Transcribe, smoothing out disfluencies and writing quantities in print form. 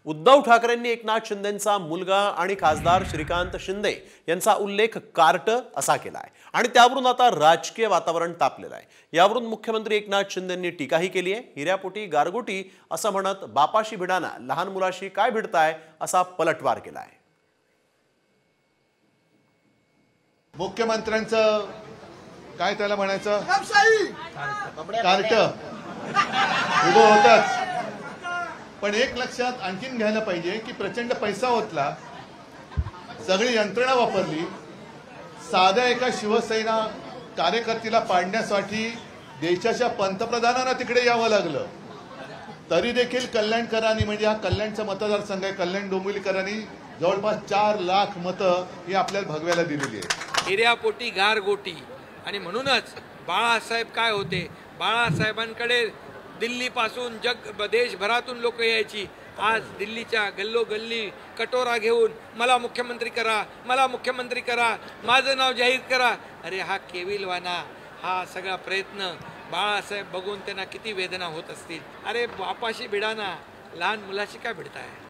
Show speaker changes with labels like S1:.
S1: उद्धव ठाकरेंनी एकनाथ शिंदेंचा मुलगा आणि खासदार श्रीकांत शिंदे यांचा उल्लेख कार्ट असा केलाय आणि त्यावरून आता राजकीय वातावरण तापलेलं आहे। यावरून मुख्यमंत्री एकनाथ शिंदेंनी टीकाही केली आहे। हिऱ्यापोटी गारगोटी असं म्हणत बापाशी भिडाना लहान मुलाशी काय भिडताय असा पलटवार केलाय।
S2: मुख्यमंत्र्यांचं काय त्याला म्हणायचं कार्ट उभं होतच। पण एक लक्षात आणखीन घ्यायला पाहिजे की प्रचंड पैसा होतला, सगळी यंत्रणा वापरली, साध्या एका शिवसेना कार्यकर्त्याला पाडण्यासाठी देशाच्या पंतप्रधानांना तिकडे यावं लागलं। तरी देखील कल्याणकरांनी म्हणजे हा कल्याणचा मतदारसंघ आहे, कल्याण डोंबिवलीकरांनी जवळपास 4 लाख मतं ही आपल्याला भगव्याला दिलेली आहे।
S3: हिऱ्यापोटी गारगोटी। आणि म्हणूनच बाळासाहेब काय होते, बाळासाहेबांकडे दिल्लीपासून देशभरातून लोक यायची। आज दिल्लीच्या गल्लोगल्ली कटोरा घेऊन मला मुख्यमंत्री करा, मला मुख्यमंत्री करा, माझं नाव जाहीर करा। अरे हा केविलवाना, हा सगळा प्रयत्न बाळासाहेब बघून त्यांना किती वेदना होत असतील। अरे बापाशी भिडाना लहान मुलाशी काय भिडताय।